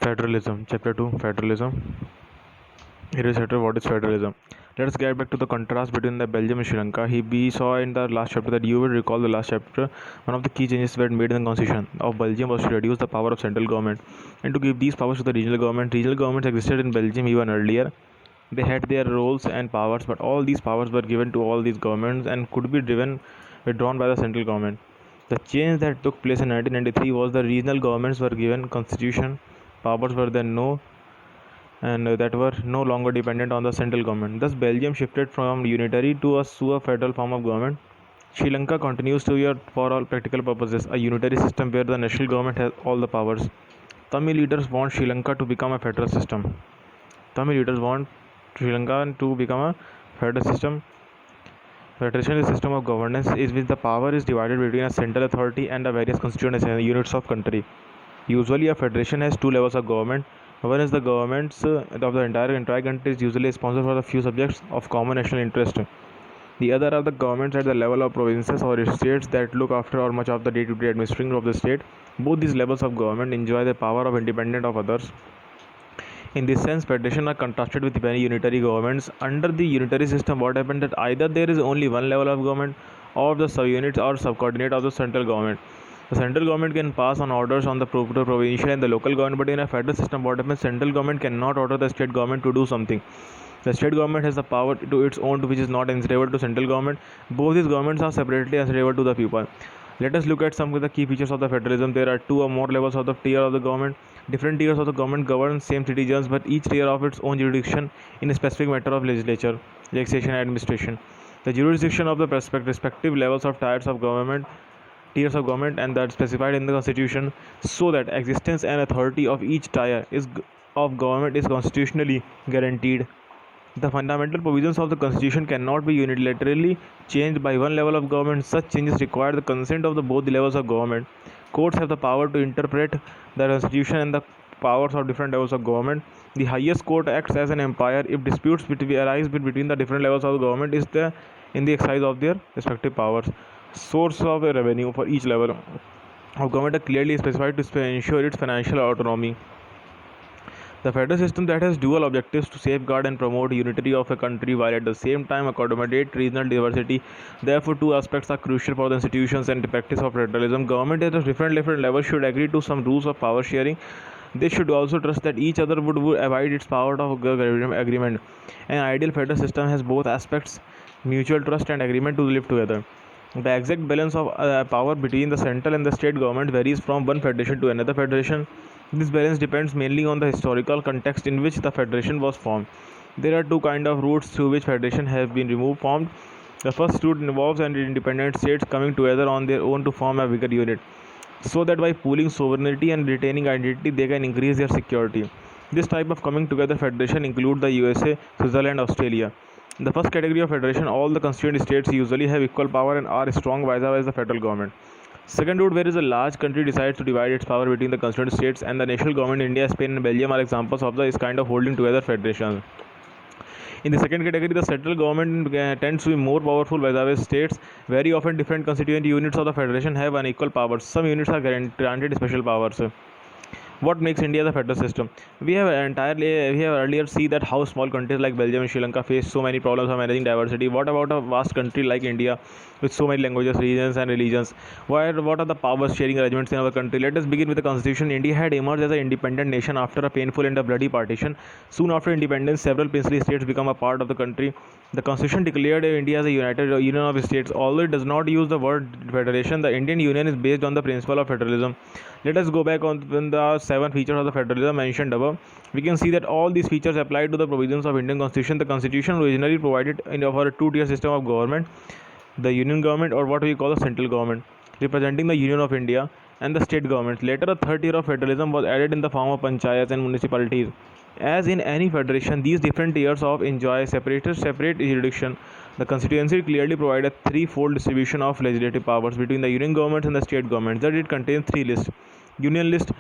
Federalism, Chapter 2, Federalism. Here is chapter what is federalism. Let us get back to the contrast between the Belgium and Sri Lanka. We saw in the last chapter that you will recall the last chapter. One of the key changes were made in the constitution of Belgium was to reduce the power of central government and to give these powers to the regional government. Regional governments existed in Belgium even earlier. They had their roles and powers, but all these powers were given to all these governments and could be withdrawn by the central government. The change that took place in 1993 was the regional governments were given constitution powers were then no and that were no longer dependent on the central government. Thus, Belgium shifted from unitary to a federal form of government. Sri Lanka continues to be, for all practical purposes, a unitary system where the national government has all the powers. Tamil leaders want Sri Lanka to become a federal system. Tamil leaders want Sri Lanka to become a federal system. Federation is a system of governance in which the power is divided between a central authority and the various constituent units of country. Usually, a federation has two levels of government. One is the governments of the entire country is usually responsible for the few subjects of common national interest. The other are the governments at the level of provinces or states that look after or much of the day-to-day administration of the state. Both these levels of government enjoy the power of independent of others. In this sense, federation are contrasted with many unitary governments. Under the unitary system, what happened that either there is only one level of government or the subunits or subordinate of the central government. The central government can pass on orders on the provincial and the local government, but in a federal system, what happens? Central government cannot order the state government to do something. The state government has the power to its own, which is not answerable to central government. Both these governments are separately answerable to the people. Let us look at some of the key features of the federalism. There are two or more levels of the tier of the government. Different tiers of the government govern same citizens, but each tier of its own jurisdiction in a specific matter of legislature, legislation, and administration. The jurisdiction of the respective levels of tiers of government and that specified in the constitution, so that existence and authority of each tier of government is constitutionally guaranteed. The fundamental provisions of the constitution cannot be unilaterally changed by one level of government. Such changes require the consent of both the levels of government. Courts have the power to interpret the constitution and the powers of different levels of government. The highest court acts as an umpire if disputes arise between the different levels of government in the exercise of their respective powers. Source of revenue for each level of government are clearly specified to ensure its financial autonomy. The federal system that has dual objectives to safeguard and promote unity of a country while at the same time accommodate regional diversity. Therefore, two aspects are crucial for the institutions and the practice of federalism. Government at a different levels should agree to some rules of power sharing. They should also trust that each other would abide its power of agreement. An ideal federal system has both aspects, mutual trust and agreement to live together. The exact balance of power between the central and the state government varies from one federation to another federation. This balance depends mainly on the historical context in which the federation was formed. There are two kinds of routes through which federation have been formed. The first route involves independent states coming together on their own to form a bigger unit, so that by pooling sovereignty and retaining identity, they can increase their security. This type of coming together federation includes the USA, Switzerland, Australia. In the first category of federation, all the constituent states usually have equal power and are strong vis-a-vis the federal government. Second route, where is a large country decides to divide its power between the constituent states, and the national government, India, Spain, and Belgium are examples of this kind of holding together federation. In the second category, the central government tends to be more powerful vis-a-vis states. Very often, different constituent units of the federation have unequal powers. Some units are granted special powers. What makes India the federal system? We have earlier seen that how small countries like Belgium and Sri Lanka face so many problems of managing diversity. What about a vast country like India with so many languages, regions and religions? What are the power sharing arrangements in our country? Let us begin with the constitution. India had emerged as an independent nation after a painful and a bloody partition. Soon after independence, several princely states become a part of the country. The constitution declared India as a united union of states. Although it does not use the word federation, the Indian Union is based on the principle of federalism. Let us go back on the 7 features of the federalism mentioned above. We can see that all these features apply to the provisions of Indian Constitution. The Constitution originally provided for a two-tier system of government: the union government, or what we call the central government, representing the Union of India, and the state governments. Later, a third tier of federalism was added in the form of panchayats and municipalities. As in any federation, these different tiers enjoy separate jurisdiction. The constituency clearly provides a threefold distribution of legislative powers between the union governments and the state governments. That it contains 3 lists. Union list,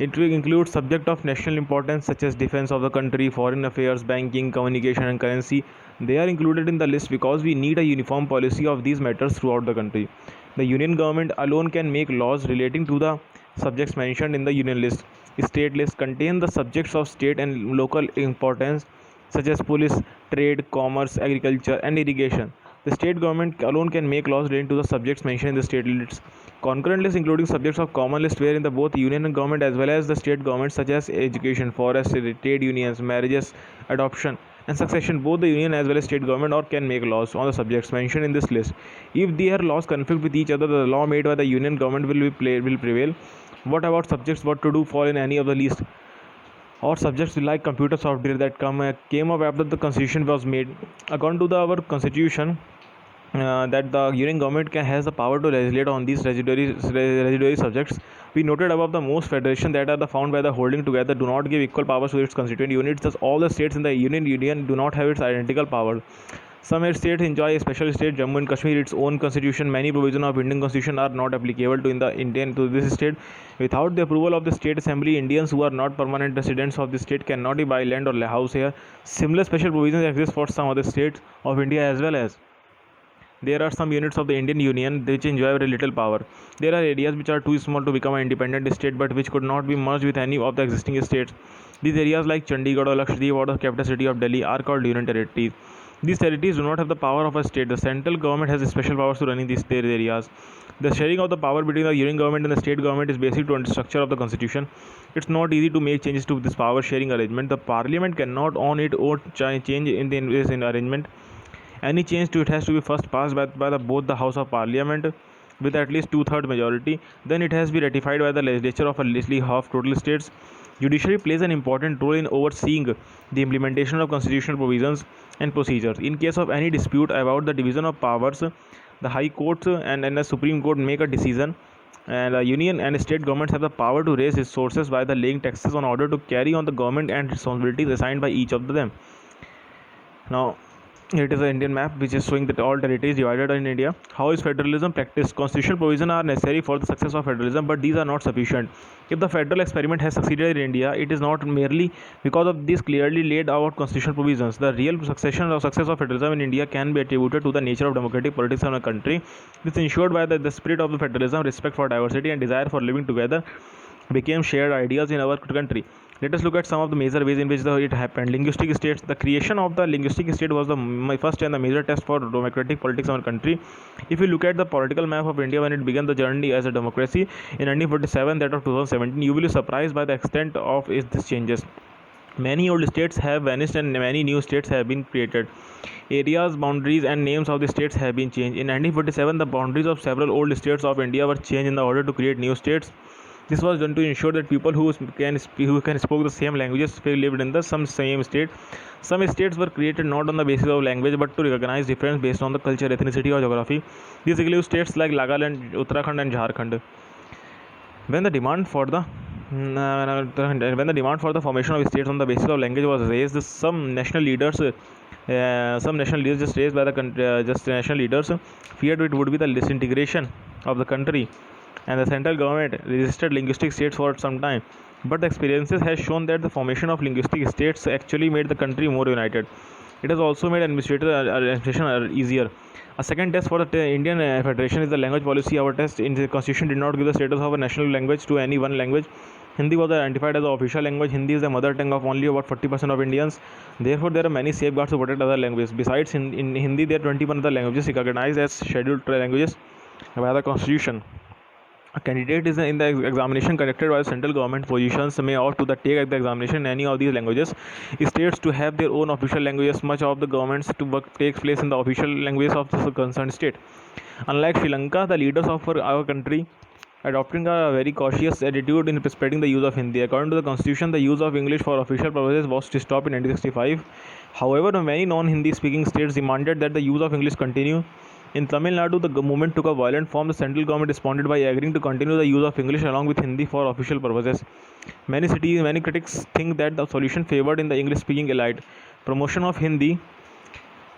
it includes subjects of national importance such as defense of the country, foreign affairs, banking, communication and currency. They are included in the list because we need a uniform policy of these matters throughout the country. The union government alone can make laws relating to the subjects mentioned in the union list. state list contain the subjects of state and local importance such as police, trade, commerce, agriculture, and irrigation. The state government alone can make laws relating to the subjects mentioned in the state lists. Concurrent lists including subjects of common list wherein the both union and government as well as the state governments such as education, forestry, trade unions, marriages, adoption, and succession. Both the union as well as state government or can make laws on the subjects mentioned in this list. If their laws conflict with each other, the law made by the union government will prevail. What about subjects what to do fall in any of the list? Or subjects like computer software that came up after the constitution was made. According to our constitution, that the union government has the power to legislate on these residuary subjects. We noted above the most federation that are the found by the holding together do not give equal powers to its constituent units. Thus, all the states in the union do not have its identical power. Some states enjoy a special state. Jammu and Kashmir, its own constitution. Many provisions of Indian constitution are not applicable to this state. Without the approval of the state assembly, Indians who are not permanent residents of the state cannot buy land or house here. Similar special provisions exist for some other states of India as well as. There are some units of the Indian Union which enjoy very little power. There are areas which are too small to become an independent state but which could not be merged with any of the existing states. These areas like Chandigarh or Lakshadweep or the capital city of Delhi are called union territories. These territories do not have the power of a state. The central government has special powers to running their areas. The sharing of the power between the union government and the state government is basic to the structure of the constitution. It's not easy to make changes to this power sharing arrangement. The parliament cannot on its own change in this arrangement. Any change to it has to be first passed by both the House of Parliament with at least 2/3 majority. Then it has to be ratified by the legislature of at least half total states. Judiciary plays an important role in overseeing the implementation of constitutional provisions and procedures. In case of any dispute about the division of powers, the High Court and the Supreme Court make a decision, and the union and state governments have the power to raise resources by the laying taxes in order to carry on the government and responsibilities assigned by each of them. Now, it is an Indian map which is showing that all territories divided in India. How is federalism practiced? Constitutional provisions are necessary for the success of federalism, but these are not sufficient. If the federal experiment has succeeded in India, it is not merely because of these clearly laid out constitutional provisions. The real success of federalism in India can be attributed to the nature of democratic politics in a country. This is ensured by the spirit of the federalism, respect for diversity, and desire for living together became shared ideas in our country. Let us look at some of the major ways in which it happened. Linguistic states. The creation of the linguistic state was my first and the major test for democratic politics in our country. If you look at the political map of India when it began the journey as a democracy in 1947, that of 2017, you will be surprised by the extent of these changes. Many old states have vanished and many new states have been created. Areas, boundaries, and names of the states have been changed. In 1947, the boundaries of several old states of India were changed in order to create new states. This was done to ensure that people who can speak the same languages lived in the same state. Some states were created not on the basis of language but to recognize difference based on the culture, ethnicity, or geography. These include states like Nagaland, Uttarakhand, and Jharkhand. When the demand for the formation of states on the basis of language was raised, some national leaders just raised by the national leaders feared it would be the disintegration of the country, and the central government resisted linguistic states for some time. But the experiences has shown that the formation of linguistic states actually made the country more united. It has also made administration easier. A second test for the Indian Federation is the language policy. Our test in the constitution did not give the status of a national language to any one language. Hindi was identified as the official language. Hindi is the mother tongue of only about 40% of Indians. Therefore, there are many safeguards to protect other languages. Besides, in Hindi, there are 21 other languages recognized as scheduled languages by the constitution. A candidate is in the examination conducted by the central government positions may opt to take the examination in any of these languages. States to have their own official languages. Much of the government's work takes place in the official languages of the concerned state. Unlike Sri Lanka, the leaders of our country adopting a very cautious attitude in spreading the use of Hindi. According to the constitution, the use of English for official purposes was to stop in 1965. However, many non-Hindi speaking states demanded that the use of English continue. In Tamil Nadu, the movement took a violent form. The central government responded by agreeing to continue the use of English along with Hindi for official purposes. Many critics think that the solution favored in the English-speaking elite. Promotion of Hindi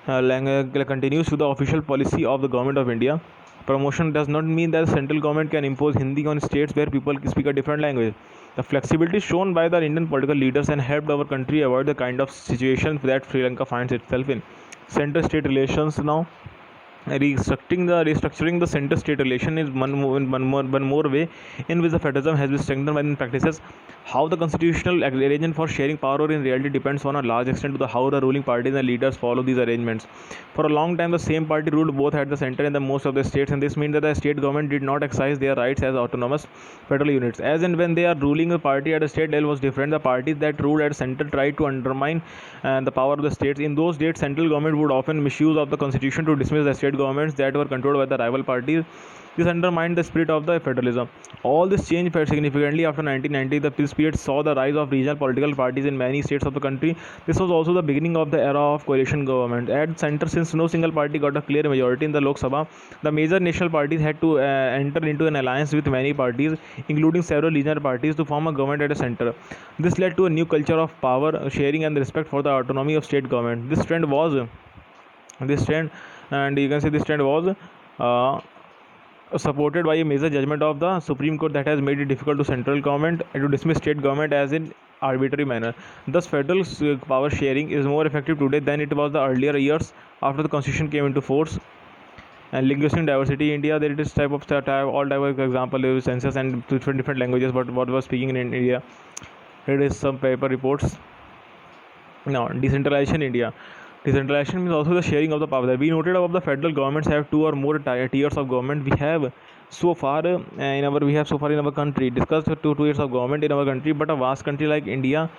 language continues to the official policy of the government of India. Promotion does not mean that the central government can impose Hindi on states where people speak a different language. The flexibility shown by the Indian political leaders and helped our country avoid the kind of situation that Sri Lanka finds itself in. Center-state relations now. Restructuring the center-state relation is one more way in which the federalism has been strengthened by practices. How the constitutional arrangement for sharing power in reality depends on a large extent to the how the ruling parties and leaders follow these arrangements. For a long time, the same party ruled both at the center and the most of the states, and this means that the state government did not exercise their rights as autonomous federal units. As and when they are ruling a party at a state level was different, the parties that ruled at center tried to undermine the power of the states. In those days, central government would often misuse of the constitution to dismiss the state governments that were controlled by the rival parties. This undermined the spirit of the federalism. All this changed significantly after 1990. The peace period saw the rise of regional political parties in many states of the country. This was also the beginning of the era of coalition government. At center, since no single party got a clear majority in the Lok Sabha, the major national parties had to enter into an alliance with many parties, including several regional parties, to form a government at the center. This led to a new culture of power sharing and respect for the autonomy of state government. This trend, and you can say this trend was supported by a major judgment of the Supreme Court that has made it difficult to central government to dismiss state government as in arbitrary manner. Thus, federal power sharing is more effective today than it was the earlier years after the constitution came into force. And linguistic diversity, India, there is all type of example census and different languages. But what was speaking in India, it is some paper reports. Now, decentralization in India. Decentralization means also the sharing of the power. We noted above the federal governments have two or more tiers of government. We have so far in our country discussed two tiers of government in our country, but a vast country like India.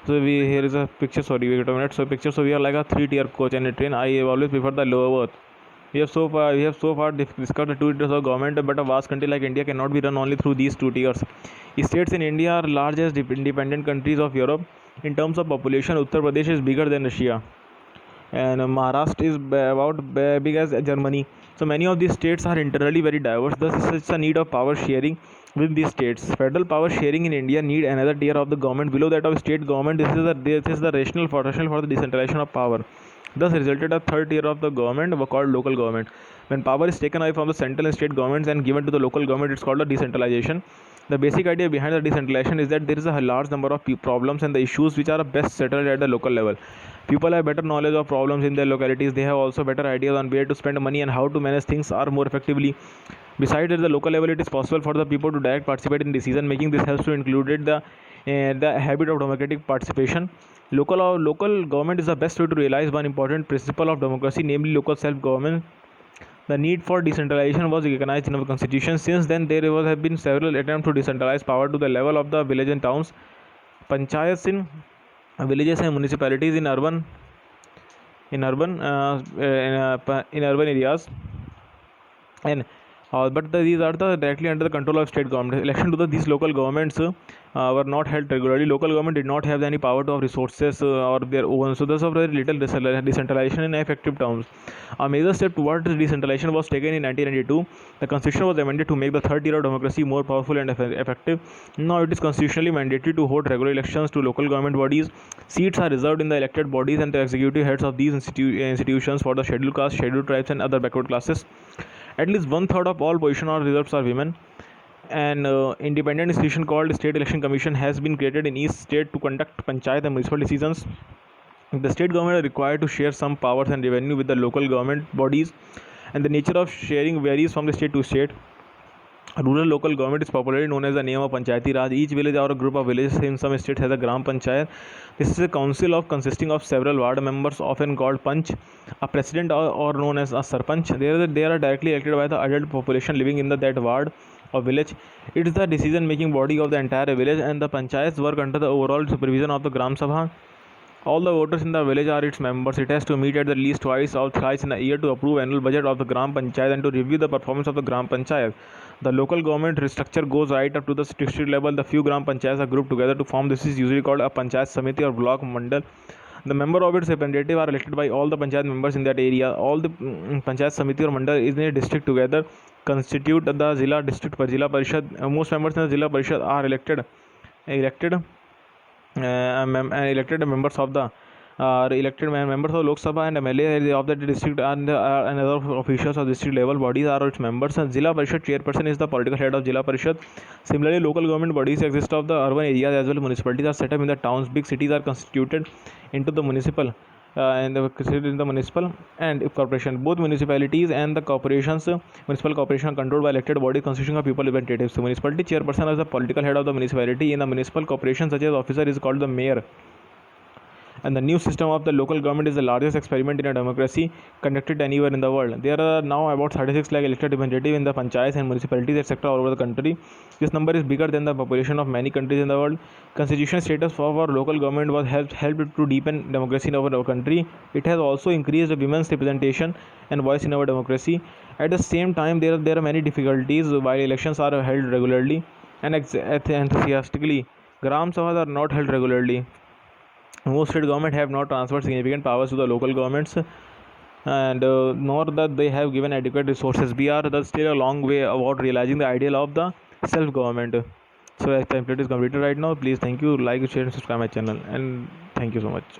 So here is a picture. Sorry, wait a minute. So picture. So we are like a 3-tier coach and a train. I always prefer the lower berth. We have so far discussed the two tiers of government, but a vast country like India cannot be run only through these two tiers. States in India are largest independent countries of Europe. In terms of population, Uttar Pradesh is bigger than Russia, and Maharashtra is about big as Germany. So many of these states are internally very diverse. Thus, is a need of power sharing with these states. Federal power sharing in India need another tier of the government below that of state government. This is the rationale for the decentralization of power. Thus resulted a third tier of the government called local government. When power is taken away from the central and state governments and given to the local government, it's called a decentralization. The basic idea behind the decentralization is that there is a large number of problems and the issues which are best settled at the local level. People have better knowledge of problems in their localities. They have also better ideas on where to spend money and how to manage things are more effectively. Besides, at the local level, it is possible for the people to direct participate in decision making. This helps to include the habit of democratic participation. Local government is the best way to realize one important principle of democracy, namely local self-government. The need for decentralization was recognized in our constitution. Since then, there have been several attempts to decentralize power to the level of the village and towns. Panchayats in villages and municipalities in urban areas, and these are directly under the control of state government. Election to these local governments were not held regularly. Local government did not have any power to have resources or their own, so thus of very little decentralization in effective terms. A major step towards decentralization was taken in 1992. The constitution was amended to make the third tier of democracy more powerful and effective. Now it is constitutionally mandatory to hold regular elections to local government bodies. Seats are reserved in the elected bodies and the executive heads of these institutions for the scheduled caste, scheduled tribes and other backward classes. At least 1/3 of all position or reserves are women. An independent institution called State Election Commission has been created in each state to conduct panchayat and municipal decisions. The state government are required to share some powers and revenue with the local government bodies, and the nature of sharing varies from the state to state. Rural local government is popularly known as the name of Panchayati Raj. Each village or a group of villages in some states has a Gram Panchayat. This is a council consisting of several ward members, often called Panch, a president or known as a Sarpanch. They are directly elected by the adult population living in that ward or village. It is the decision-making body of the entire village, and the Panchayats work under the overall supervision of the Gram Sabha. All the voters in the village are its members. It has to meet at least twice or thrice in a year to approve annual budget of the Gram Panchayat and to review the performance of the Gram Panchayat. The local government structure goes right up to the district level. The few Gram Panchayats are grouped together to form. This is usually called a Panchayat Samiti or Block Mandal. The member of its representative are elected by all the Panchayat members in that area. All the Panchayat Samiti or Mandal is in a district together constitute the Zilla district Zilla Parishad. Most members in the Zilla Parishad are elected members of the elected members of Lok Sabha, and MLA of the district and other officials of district level bodies are its members. And Zilla Parishad chairperson is the political head of Zilla Parishad. Similarly, local government bodies exist of the urban areas as well. Municipalities are set up in the towns. Big cities are constituted into the municipal and considered in the municipal and corporation. Both municipalities and the corporations, municipal corporation are controlled by elected bodies consisting of people representatives. The municipality chairperson is the political head of the municipality. In the municipal corporation, such as officer is called the mayor. And the new system of the local government is the largest experiment in a democracy conducted anywhere in the world. There are now about 36 lakh elected representatives in the panchayats and municipalities etc. all over the country. This number is bigger than the population of many countries in the world. Constitutional status for our local government was helped to deepen democracy in our country. It has also increased women's representation and voice in our democracy. At the same time, there are many difficulties while elections are held regularly and enthusiastically. Gram Sabhas are not held regularly. Most state government have not transferred significant powers to the local governments, and nor that they have given adequate resources. We are thus still a long way about realizing the ideal of the self-government. So as template is completed right now, please thank you, like, share and subscribe my channel, and thank you so much.